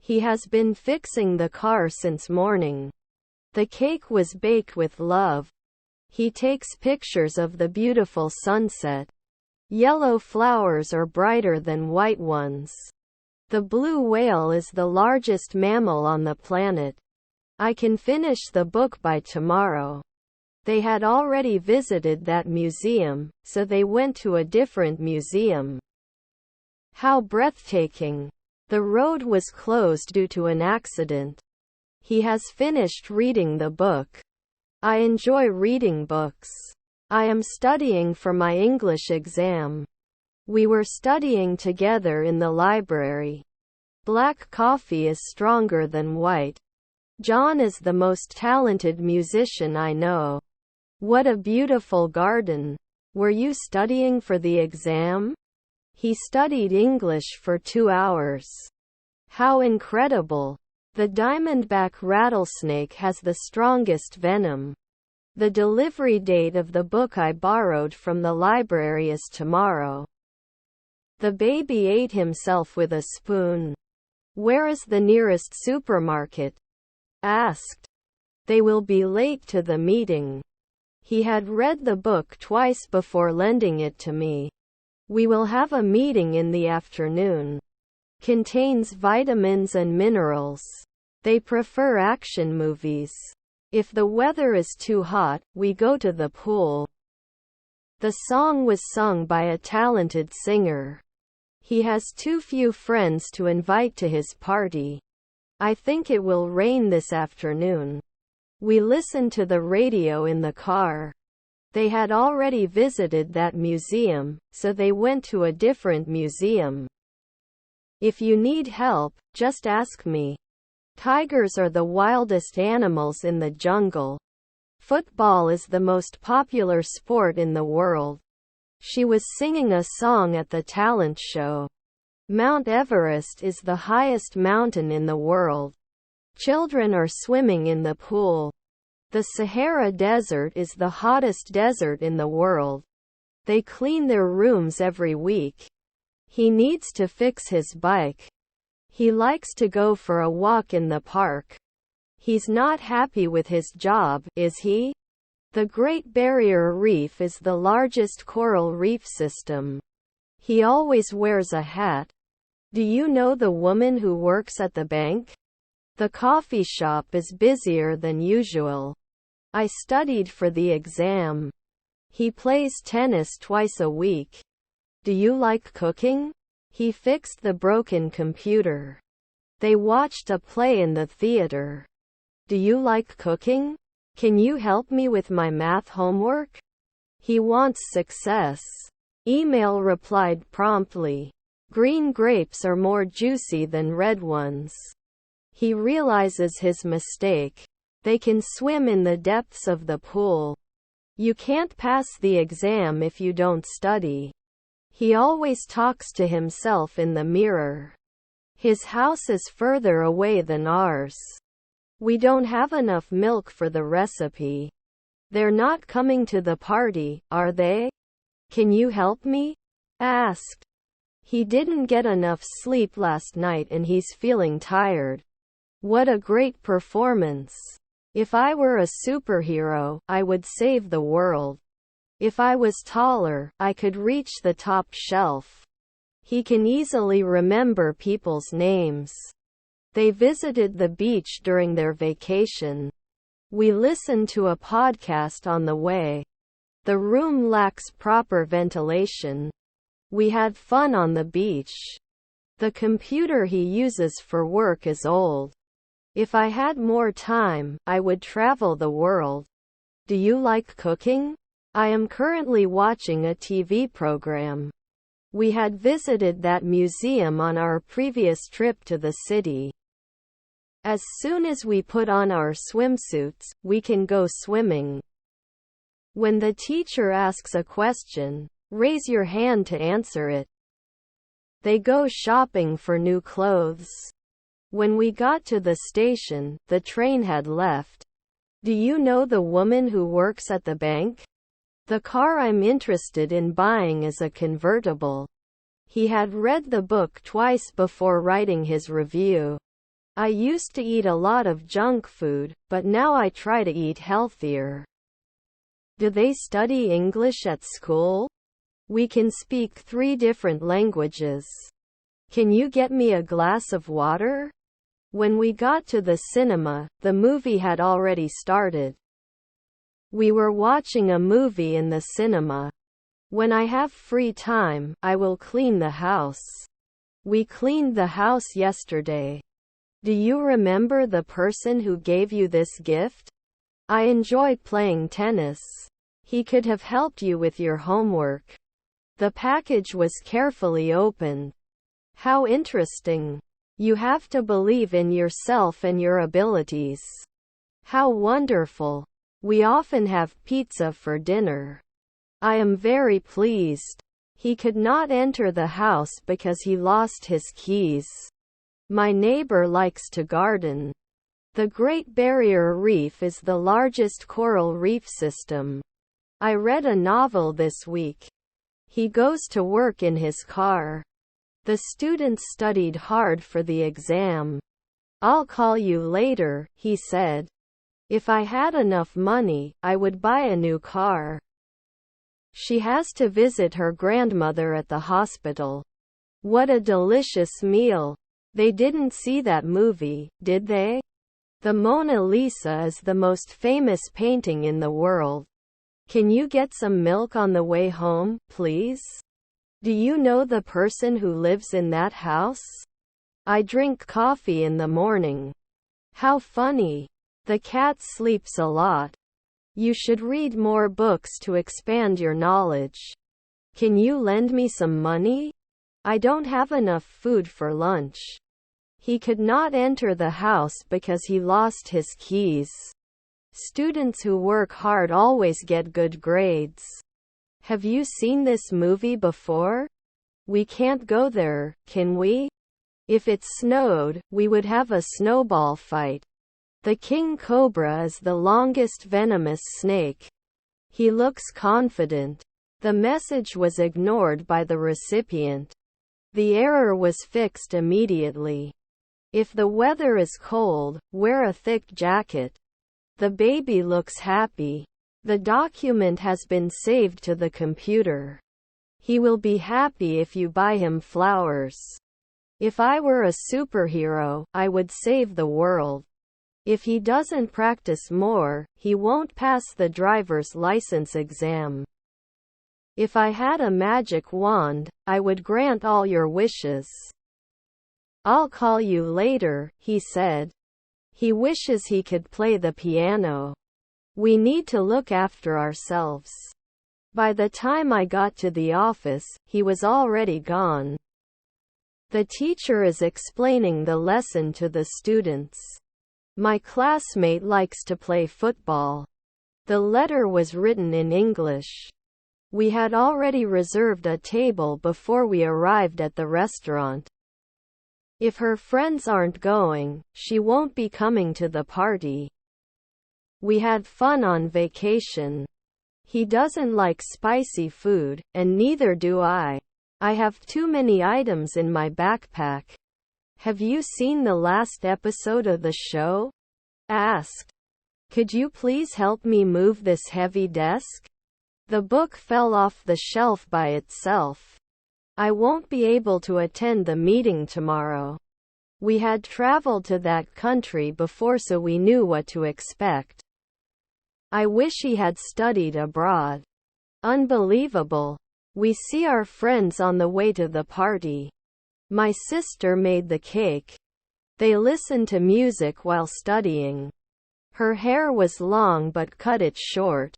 He has been fixing the car since morning. The cake was baked with love. He takes pictures of the beautiful sunset. Yellow flowers are brighter than white ones. The blue whale is the largest mammal on the planet. I can finish the book by tomorrow. They had already visited that museum, so they went to a different museum. How breathtaking. The road was closed due to an accident. He has finished reading the book. I enjoy reading books. I am studying for my English exam. We were studying together in the library. Black coffee is stronger than white. John is the most talented musician I know. What a beautiful garden. Were you studying for the exam? He studied English for 2 hours. How incredible. The diamondback rattlesnake has the strongest venom. The delivery date of the book I borrowed from the library is tomorrow. The baby ate himself with a spoon. Where is the nearest supermarket? Asked. They will be late to the meeting. He had read the book twice before lending it to me. We will have a meeting in the afternoon. Contains vitamins and minerals. They prefer action movies. If the weather is too hot, we go to the pool. The song was sung by a talented singer. He has too few friends to invite to his party. I think it will rain this afternoon. We listened to the radio in the car. They had already visited that museum, so they went to a different museum. If you need help, just ask me. Tigers are the wildest animals in the jungle. Football is the most popular sport in the world. She was singing a song at the talent show. Mount Everest is the highest mountain in the world. Children are swimming in the pool. The Sahara Desert is the hottest desert in the world. They clean their rooms every week. He needs to fix his bike. He likes to go for a walk in the park. He's not happy with his job, is he? The Great Barrier Reef is the largest coral reef system. He always wears a hat. Do you know the woman who works at the bank? The coffee shop is busier than usual. I studied for the exam. He plays tennis twice a week. Do you like cooking? He fixed the broken computer. They watched a play in the theater. Do you like cooking? Can you help me with my math homework? He wants success. Email replied promptly. Green grapes are more juicy than red ones. He realizes his mistake. They can swim in the depths of the pool. You can't pass the exam if you don't study. He always talks to himself in the mirror. His house is further away than ours. We don't have enough milk for the recipe. They're not coming to the party, are they? Can you help me? Asked. He didn't get enough sleep last night and he's feeling tired. What a great performance. If I were a superhero, I would save the world. If I was taller, I could reach the top shelf. He can easily remember people's names. They visited the beach during their vacation. We listened to a podcast on the way. The room lacks proper ventilation. We had fun on the beach. The computer he uses for work is old. If I had more time, I would travel the world. Do you like cooking? I am currently watching a TV program. We had visited that museum on our previous trip to the city. As soon as we put on our swimsuits, we can go swimming. When the teacher asks a question, raise your hand to answer it. They go shopping for new clothes. When we got to the station, the train had left. Do you know the woman who works at the bank? The car I'm interested in buying is a convertible. He had read the book twice before writing his review. I used to eat a lot of junk food, but now I try to eat healthier. Do they study English at school? We can speak 3 different languages. Can you get me a glass of water? When we got to the cinema, the movie had already started. We were watching a movie in the cinema. When I have free time, I will clean the house. We cleaned the house yesterday. Do you remember the person who gave you this gift? I enjoy playing tennis. He could have helped you with your homework. The package was carefully opened. How interesting. You have to believe in yourself and your abilities. How wonderful. We often have pizza for dinner. I am very pleased. He could not enter the house because he lost his keys. My neighbor likes to garden. The Great Barrier Reef is the largest coral reef system. I read a novel this week. He goes to work in his car. The students studied hard for the exam. I'll call you later, he said. If I had enough money, I would buy a new car. She has to visit her grandmother at the hospital. What a delicious meal. They didn't see that movie, did they? The Mona Lisa is the most famous painting in the world. Can you get some milk on the way home, please? Do you know the person who lives in that house? I drink coffee in the morning. How funny. The cat sleeps a lot. You should read more books to expand your knowledge. Can you lend me some money? I don't have enough food for lunch. He could not enter the house because he lost his keys. Students who work hard always get good grades. Have you seen this movie before? We can't go there, can we? If it snowed, we would have a snowball fight. The king cobra is the longest venomous snake. He looks confident. The message was ignored by the recipient. The error was fixed immediately. If the weather is cold, wear a thick jacket. The baby looks happy. The document has been saved to the computer. He will be happy if you buy him flowers. If I were a superhero, I would save the world. If he doesn't practice more, he won't pass the driver's license exam. If I had a magic wand, I would grant all your wishes. I'll call you later, he said. He wishes he could play the piano. We need to look after ourselves. By the time I got to the office, he was already gone. The teacher is explaining the lesson to the students. My classmate likes to play football. The letter was written in English. We had already reserved a table before we arrived at the restaurant. If her friends aren't going, she won't be coming to the party. We had fun on vacation. He doesn't like spicy food, and neither do I. I have too many items in my backpack. Have you seen the last episode of the show? Asked. Could you please help me move this heavy desk? The book fell off the shelf by itself. I won't be able to attend the meeting tomorrow. We had traveled to that country before, so we knew what to expect. I wish he had studied abroad. Unbelievable. We see our friends on the way to the party. My sister made the cake. They listened to music while studying. Her hair was long but cut it short.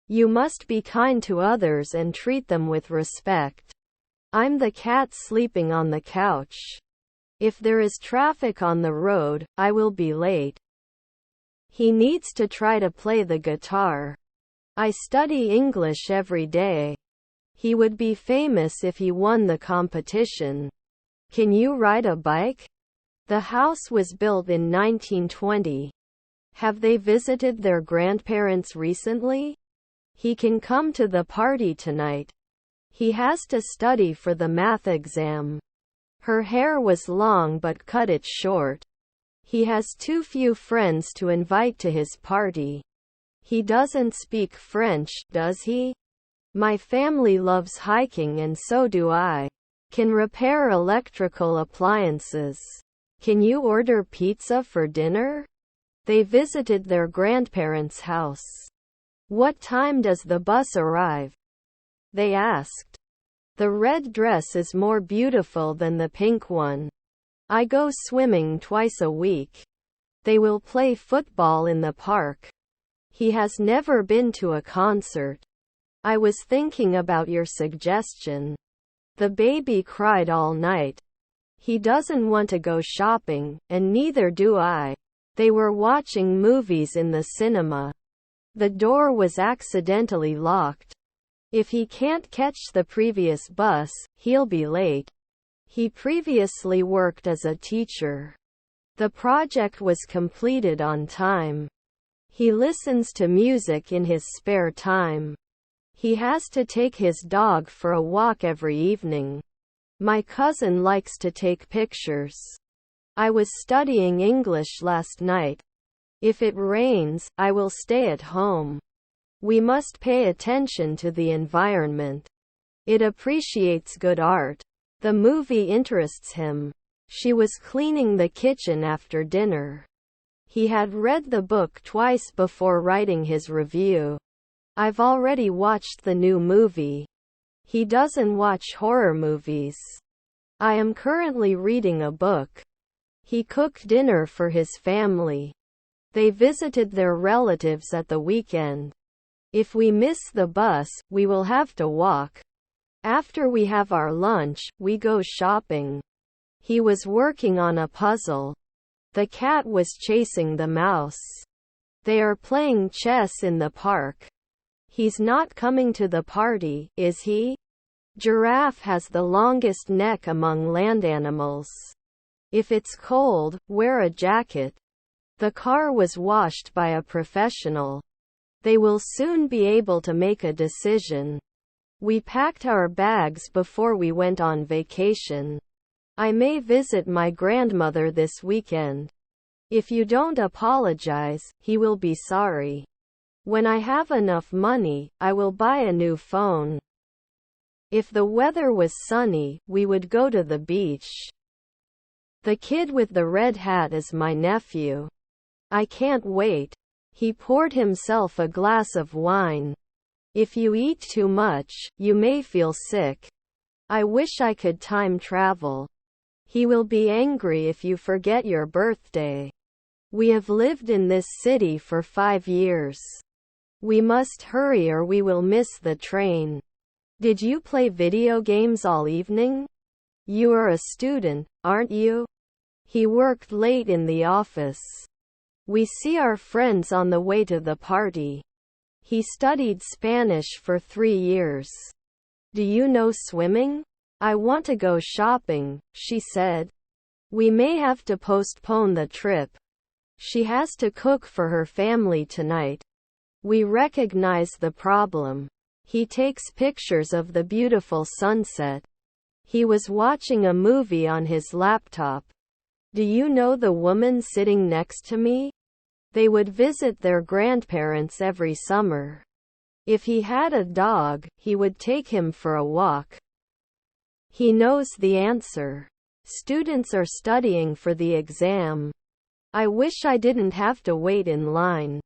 You must be kind to others and treat them with respect. I'm the cat sleeping on the couch. If there is traffic on the road, I will be late. He needs to try to play the guitar. I study English every day. He would be famous if he won the competition. Can you ride a bike? The house was built in 1920. Have they visited their grandparents recently? He can come to the party tonight. He has to study for the math exam. Her hair was long but cut it short. He has too few friends to invite to his party. He doesn't speak French, does he? My family loves hiking and so do I. Can repair electrical appliances. Can you order pizza for dinner? They visited their grandparents' house. What time does the bus arrive? They asked. The red dress is more beautiful than the pink one. I go swimming twice a week. They will play football in the park. He has never been to a concert. I was thinking about your suggestion. The baby cried all night. He doesn't want to go shopping, and neither do I. They were watching movies in the cinema. The door was accidentally locked. If he can't catch the previous bus, he'll be late. He previously worked as a teacher. The project was completed on time. He listens to music in his spare time. He has to take his dog for a walk every evening. My cousin likes to take pictures. I was studying English last night. If it rains, I will stay at home. We must pay attention to the environment. It appreciates good art. The movie interests him. She was cleaning the kitchen after dinner. He had read the book twice before writing his review. I've already watched the new movie. He doesn't watch horror movies. I am currently reading a book. He cooked dinner for his family. They visited their relatives at the weekend. If we miss the bus, we will have to walk. After we have our lunch, we go shopping. He was working on a puzzle. The cat was chasing the mouse. They are playing chess in the park. He's not coming to the party, is he? Giraffe has the longest neck among land animals. If it's cold, wear a jacket. The car was washed by a professional. They will soon be able to make a decision. We packed our bags before we went on vacation. I may visit my grandmother this weekend. If you don't apologize, he will be sorry. When I have enough money, I will buy a new phone. If the weather was sunny, we would go to the beach. The kid with the red hat is my nephew. I can't wait. He poured himself a glass of wine. If you eat too much, you may feel sick. I wish I could time travel. He will be angry if you forget your birthday. We have lived in this city for 5 years. We must hurry or we will miss the train. Did you play video games all evening? You are a student, aren't you? He worked late in the office. We see our friends on the way to the party. He studied Spanish for 3 years. Do you know swimming? I want to go shopping, she said. We may have to postpone the trip. She has to cook for her family tonight. We recognize the problem. He takes pictures of the beautiful sunset. He was watching a movie on his laptop. Do you know the woman sitting next to me? They would visit their grandparents every summer. If he had a dog, he would take him for a walk. He knows the answer. Students are studying for the exam. I wish I didn't have to wait in line.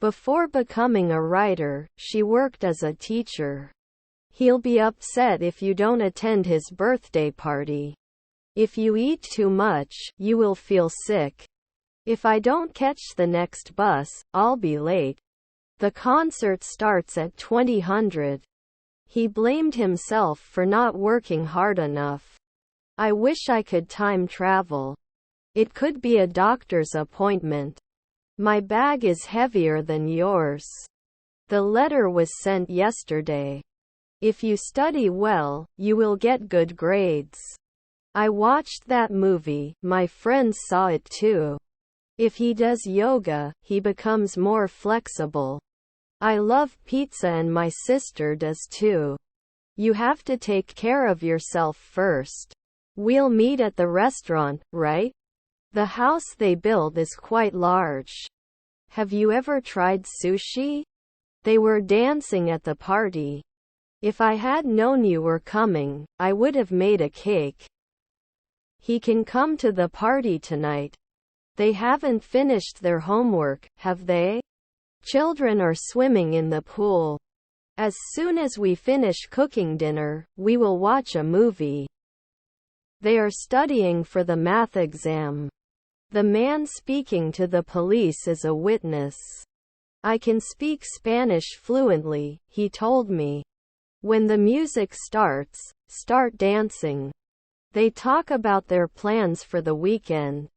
Before becoming a writer, she worked as a teacher. He'll be upset if you don't attend his birthday party. If you eat too much, you will feel sick. If I don't catch the next bus, I'll be late. The concert starts at 20:00. He blamed himself for not working hard enough. I wish I could time travel. It could be a doctor's appointment. My bag is heavier than yours. The letter was sent yesterday. If you study well, you will get good grades. I watched that movie, my friends saw it too. If he does yoga, he becomes more flexible. I love pizza and my sister does too. You have to take care of yourself first. We'll meet at the restaurant, right? The house they build is quite large. Have you ever tried sushi? They were dancing at the party. If I had known you were coming, I would have made a cake. He can come to the party tonight. They haven't finished their homework, have they? Children are swimming in the pool. As soon as we finish cooking dinner, we will watch a movie. They are studying for the math exam. The man speaking to the police is a witness. I can speak Spanish fluently, he told me. When the music starts, start dancing. They talk about their plans for the weekend.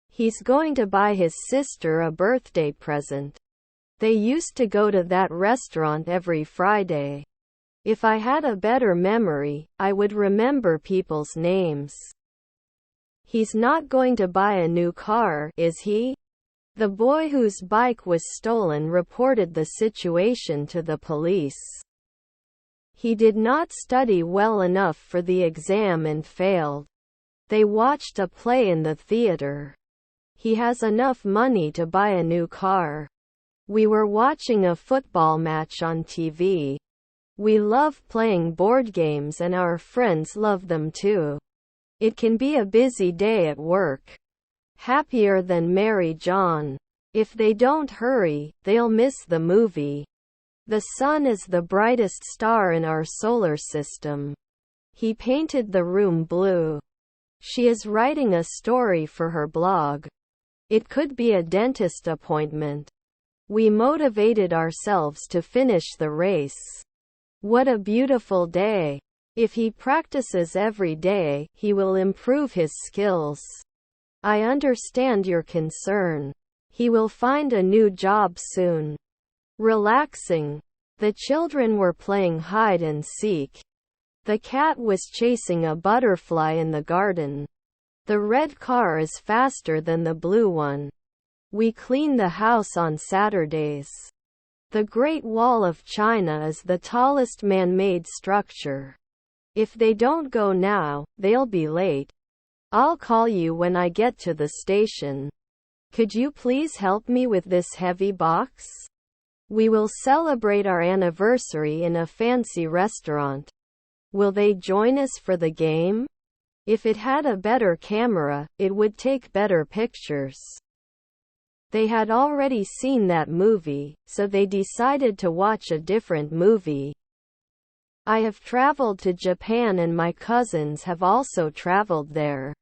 He's going to buy his sister a birthday present. They used to go to that restaurant every Friday. If I had a better memory, I would remember people's names. He's not going to buy a new car, is he? The boy whose bike was stolen reported the situation to the police. He did not study well enough for the exam and failed. They watched a play in the theater. He has enough money to buy a new car. We were watching a football match on TV. We love playing board games and our friends love them too. It can be a busy day at work. Happier than Mary John. If they don't hurry, they'll miss the movie. The sun is the brightest star in our solar system. He painted the room blue. She is writing a story for her blog. It could be a dentist appointment. We motivated ourselves to finish the race. What a beautiful day. If he practices every day, he will improve his skills. I understand your concern. He will find a new job soon. Relaxing. The children were playing hide and seek. The cat was chasing a butterfly in the garden. The red car is faster than the blue one. We clean the house on Saturdays. The Great Wall of China is the tallest man-made structure. If they don't go now, they'll be late. I'll call you when I get to the station. Could you please help me with this heavy box? We will celebrate our anniversary in a fancy restaurant. Will they join us for the game? If it had a better camera, it would take better pictures. They had already seen that movie, so they decided to watch a different movie. I have traveled to Japan and my cousins have also traveled there.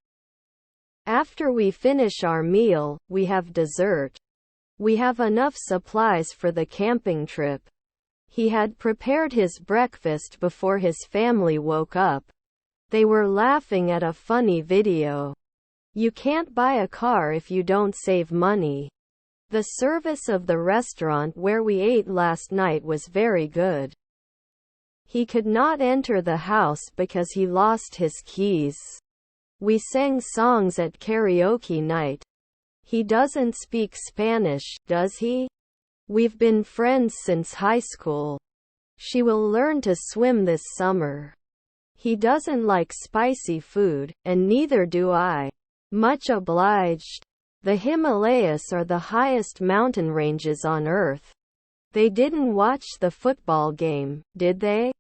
After we finish our meal, we have dessert. We have enough supplies for the camping trip. He had prepared his breakfast before his family woke up. They were laughing at a funny video. You can't buy a car if you don't save money. The service of the restaurant where we ate last night was very good. He could not enter the house because he lost his keys. We sang songs at karaoke night. He doesn't speak Spanish, does he? We've been friends since high school. She will learn to swim this summer. He doesn't like spicy food, and neither do I. Much obliged. The Himalayas are the highest mountain ranges on Earth. They didn't watch the football game, did they?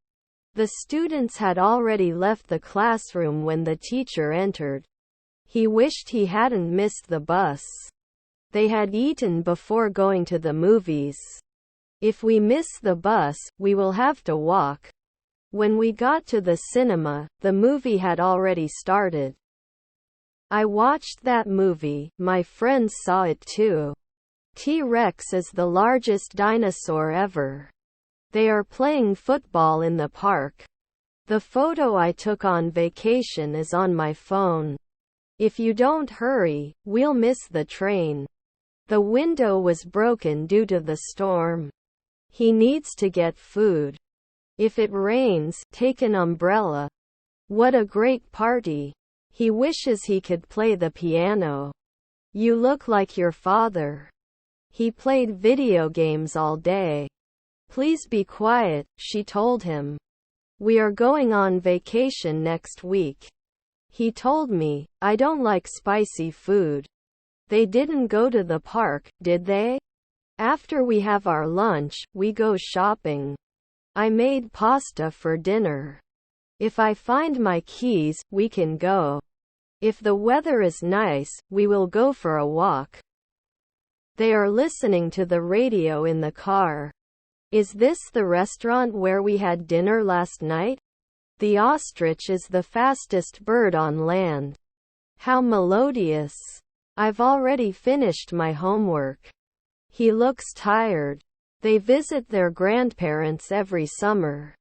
The students had already left the classroom when the teacher entered. He wished he hadn't missed the bus. They had eaten before going to the movies. If we miss the bus, we will have to walk. When we got to the cinema, the movie had already started. I watched that movie, my friends saw it too. T-Rex is the largest dinosaur ever. They are playing football in the park. The photo I took on vacation is on my phone. If you don't hurry, we'll miss the train. The window was broken due to the storm. He needs to get food. If it rains, take an umbrella. What a great party. He wishes he could play the piano. You look like your father. He played video games all day. Please be quiet, she told him. We are going on vacation next week. He told me, I don't like spicy food. They didn't go to the park, did they? After we have our lunch, we go shopping. I made pasta for dinner. If I find my keys, we can go. If the weather is nice, we will go for a walk. They are listening to the radio in the car. Is this the restaurant where we had dinner last night? The ostrich is the fastest bird on land. How melodious. I've already finished my homework. He looks tired. They visit their grandparents every summer.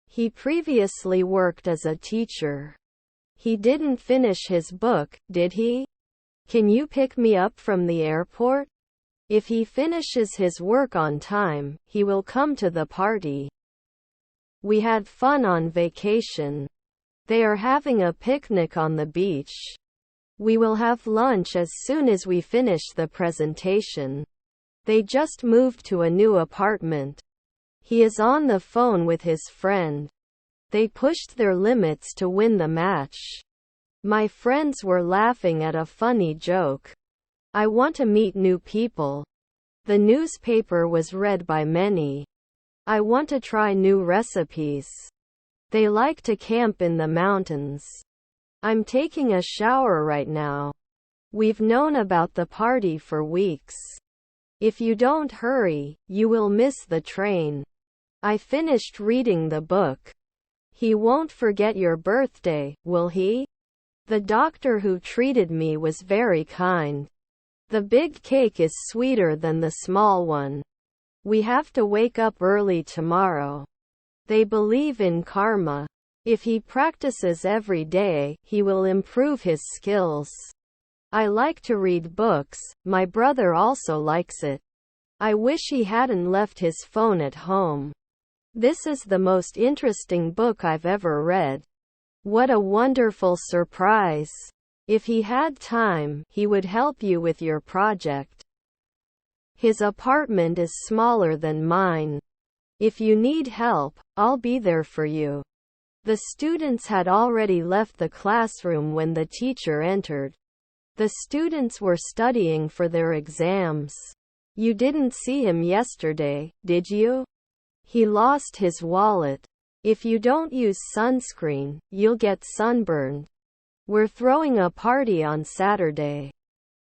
He previously worked as a teacher. He didn't finish his book, did he? Can you pick me up from the airport? If he finishes his work on time, he will come to the party. We had fun on vacation. They are having a picnic on the beach. We will have lunch as soon as we finish the presentation. They just moved to a new apartment. He is on the phone with his friend. They pushed their limits to win the match. My friends were laughing at a funny joke. I want to meet new people. The newspaper was read by many. I want to try new recipes. They like to camp in the mountains. I'm taking a shower right now. We've known about the party for weeks. If you don't hurry, you will miss the train. I finished reading the book. He won't forget your birthday, will he? The doctor who treated me was very kind. The big cake is sweeter than the small one. We have to wake up early tomorrow. They believe in karma. If he practices every day, he will improve his skills. I like to read books, my brother also likes it. I wish he hadn't left his phone at home. This is the most interesting book I've ever read. What a wonderful surprise. If he had time, he would help you with your project. His apartment is smaller than mine. If you need help, I'll be there for you. The students had already left the classroom when the teacher entered. The students were studying for their exams. You didn't see him yesterday, did you? He lost his wallet. If you don't use sunscreen, you'll get sunburned. We're throwing a party on Saturday.